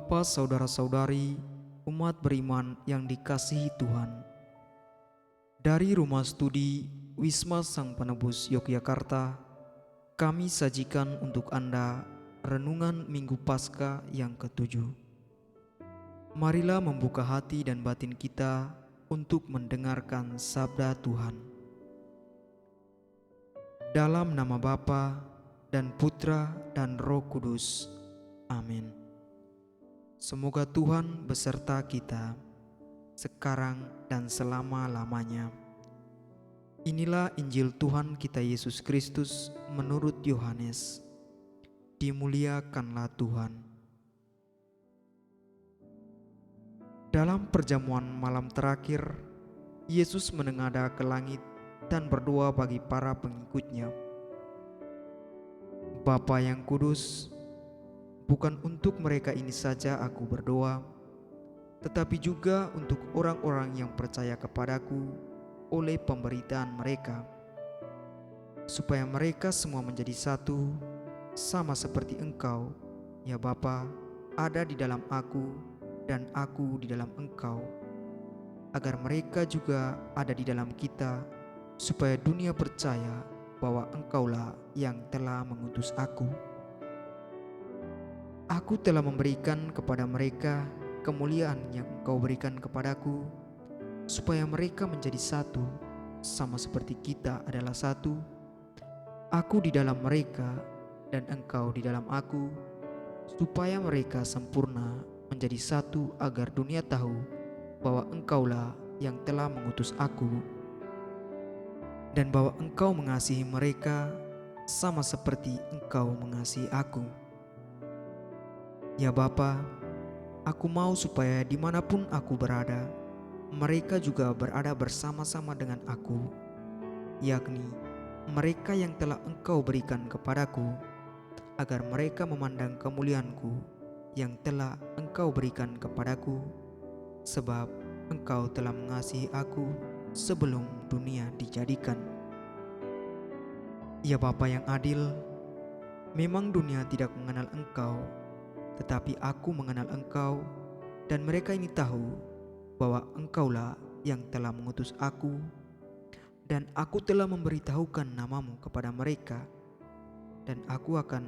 Bapa, saudara-saudari, umat beriman yang dikasihi Tuhan. Dari Rumah Studi Wisma Sang Penebus Yogyakarta, kami sajikan untuk Anda renungan Minggu Paskah yang ke-7. Marilah membuka hati dan batin kita untuk mendengarkan sabda Tuhan. Dalam nama Bapa dan Putra dan Roh Kudus. Amin. Semoga Tuhan beserta kita sekarang dan selama-lamanya. Inilah Injil Tuhan kita Yesus Kristus menurut Yohanes. Dimuliakanlah Tuhan. Dalam perjamuan malam terakhir, Yesus menengadah ke langit dan berdoa bagi para pengikutnya. Bapa yang kudus, bukan untuk mereka ini saja aku berdoa, tetapi juga untuk orang-orang yang percaya kepadaku oleh pemberitaan mereka, supaya mereka semua menjadi satu, sama seperti Engkau, ya Bapa, ada di dalam aku dan aku di dalam Engkau, agar mereka juga ada di dalam kita, supaya dunia percaya bahwa Engkaulah yang telah mengutus aku. Aku telah memberikan kepada mereka kemuliaan yang Engkau berikan kepadaku, supaya mereka menjadi satu, sama seperti kita adalah satu. Aku di dalam mereka dan Engkau di dalam aku, supaya mereka sempurna menjadi satu, agar dunia tahu bahwa Engkaulah yang telah mengutus aku, dan bahwa Engkau mengasihi mereka sama seperti Engkau mengasihi aku. Ya Bapa, aku mau supaya dimanapun aku berada, mereka juga berada bersama-sama dengan aku, yakni mereka yang telah Engkau berikan kepadaku, agar mereka memandang kemuliaanku yang telah Engkau berikan kepadaku, sebab Engkau telah mengasihi aku sebelum dunia dijadikan. Ya Bapa yang adil, memang dunia tidak mengenal Engkau, tetapi aku mengenal Engkau, dan mereka ini tahu bahwa Engkaulah yang telah mengutus aku, dan aku telah memberitahukan namamu kepada mereka, dan aku akan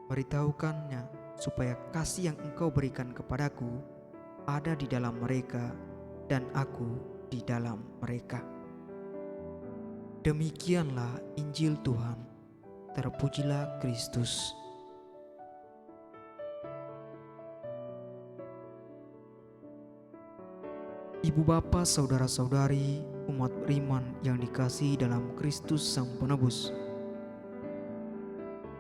beritahukannya, supaya kasih yang Engkau berikan kepadaku ada di dalam mereka, dan aku di dalam mereka. Demikianlah Injil Tuhan. Terpujilah Kristus. Ibu bapa, saudara-saudari, umat beriman yang dikasihi dalam Kristus Sang Penebus.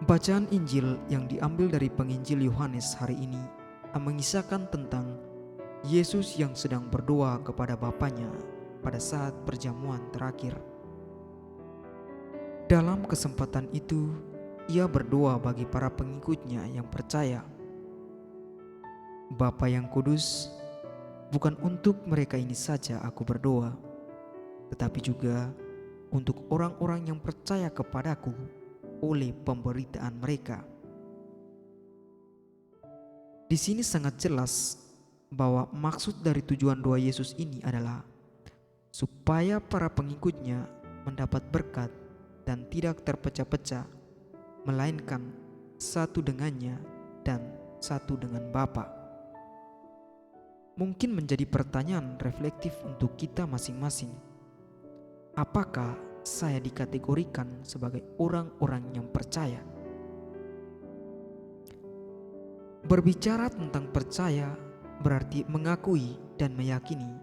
Bacaan Injil yang diambil dari penginjil Yohanes hari ini mengisahkan tentang Yesus yang sedang berdoa kepada Bapanya pada saat perjamuan terakhir. Dalam kesempatan itu, ia berdoa bagi para pengikutnya yang percaya. Bapa yang kudus, bukan untuk mereka ini saja aku berdoa, tetapi juga untuk orang-orang yang percaya kepadaku oleh pemberitaan mereka. Di sini sangat jelas bahwa maksud dari tujuan doa Yesus ini adalah supaya para pengikutnya mendapat berkat dan tidak terpecah-pecah, melainkan satu dengannya dan satu dengan Bapa. Mungkin menjadi pertanyaan reflektif untuk kita masing-masing. Apakah saya dikategorikan sebagai orang-orang yang percaya? Berbicara tentang percaya berarti mengakui dan meyakini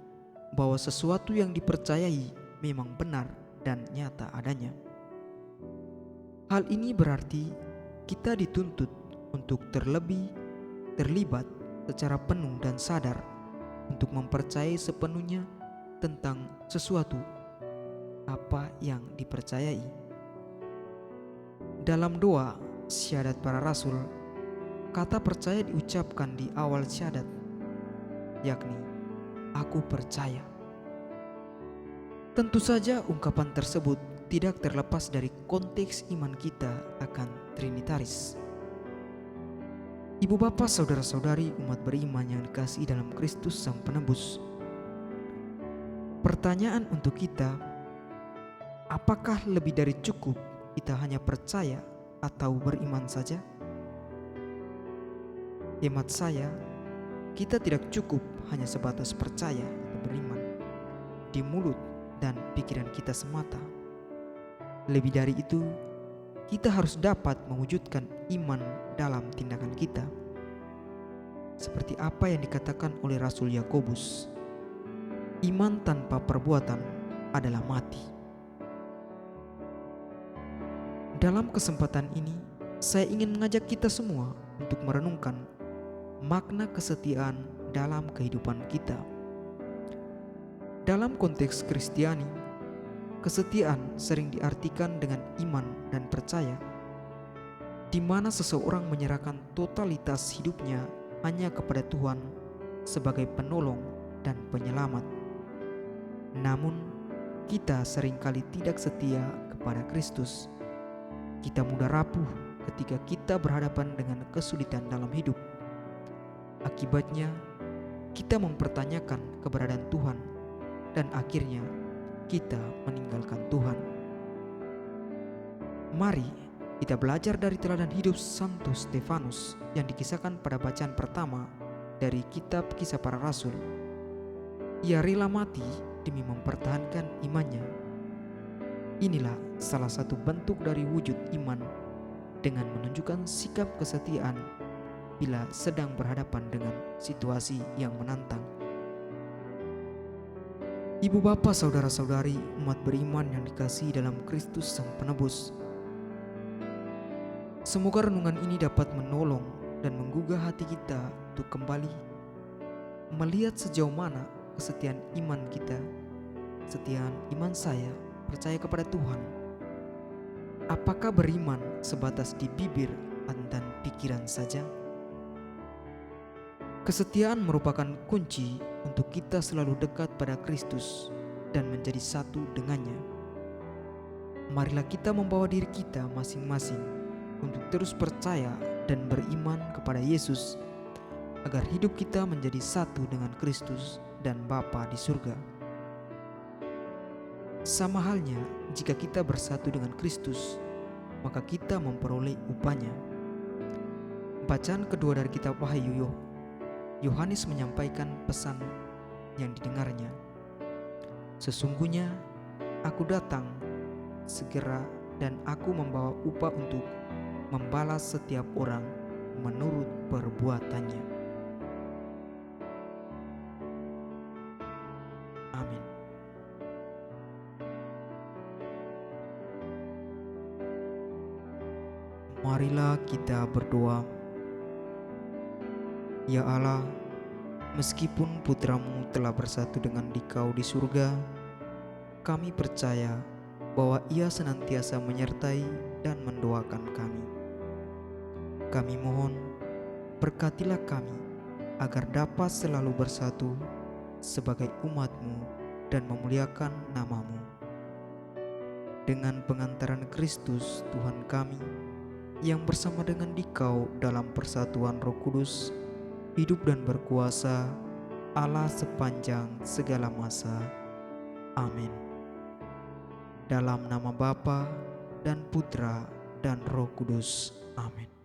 bahwa sesuatu yang dipercayai memang benar dan nyata adanya. Hal ini berarti kita dituntut untuk terlibat secara penuh dan sadar untuk mempercayai sepenuhnya tentang sesuatu apa yang dipercayai. Dalam doa syahadat para rasul, kata percaya diucapkan di awal syahadat, yakni aku percaya. Tentu saja ungkapan tersebut tidak terlepas dari konteks iman kita akan Trinitaris. Ibu bapa, saudara-saudari umat beriman yang dikasihi dalam Kristus Sang Penebus. Pertanyaan untuk kita, apakah lebih dari cukup kita hanya percaya atau beriman saja? Hemat saya, kita tidak cukup hanya sebatas percaya atau beriman di mulut dan pikiran kita semata. Lebih dari itu, kita harus dapat mewujudkan iman dalam tindakan kita. Seperti apa yang dikatakan oleh Rasul Yakobus, iman tanpa perbuatan adalah mati. Dalam kesempatan ini, saya ingin mengajak kita semua untuk merenungkan makna kesetiaan dalam kehidupan kita. Dalam konteks Kristiani, kesetiaan sering diartikan dengan iman dan percaya, di mana seseorang menyerahkan totalitas hidupnya hanya kepada Tuhan sebagai penolong dan penyelamat. Namun, kita seringkali tidak setia kepada Kristus. Kita mudah rapuh ketika kita berhadapan dengan kesulitan dalam hidup. Akibatnya, kita mempertanyakan keberadaan Tuhan dan akhirnya kita meninggalkan Tuhan. Mari kita belajar dari teladan hidup Santo Stefanus yang dikisahkan pada bacaan pertama dari kitab Kisah Para Rasul. Ia rela mati demi mempertahankan imannya. Inilah salah satu bentuk dari wujud iman dengan menunjukkan sikap kesetiaan bila sedang berhadapan dengan situasi yang menantang. Ibu bapa, saudara-saudari umat beriman yang dikasihi dalam Kristus Sang Penebus, semoga renungan ini dapat menolong dan menggugah hati kita untuk kembali melihat sejauh mana kesetiaan iman kita, kesetiaan iman saya percaya kepada Tuhan. Apakah beriman sebatas di bibir dan pikiran saja? Kesetiaan merupakan kunci untuk kita selalu dekat pada Kristus dan menjadi satu dengannya. Marilah kita membawa diri kita masing-masing untuk terus percaya dan beriman kepada Yesus, agar hidup kita menjadi satu dengan Kristus dan Bapa di surga. Sama halnya jika kita bersatu dengan Kristus, maka kita memperoleh upahnya. Bacaan kedua dari kitab Wahyu, Yohanes menyampaikan pesan yang didengarnya. Sesungguhnya aku datang segera dan aku membawa upah untuk membalas setiap orang menurut perbuatannya. Amin. Marilah kita berdoa. Ya Allah, meskipun putramu telah bersatu dengan Dikau di surga, kami percaya bahwa Ia senantiasa menyertai dan mendoakan kami. Kami mohon, berkatilah kami agar dapat selalu bersatu sebagai umat-Mu dan memuliakan nama-Mu. Dengan pengantaran Kristus Tuhan kami, yang bersama dengan Dikau dalam persatuan Roh Kudus, hidup dan berkuasa Allah sepanjang segala masa. Amin. Dalam nama Bapa dan Putra dan Roh Kudus. Amin.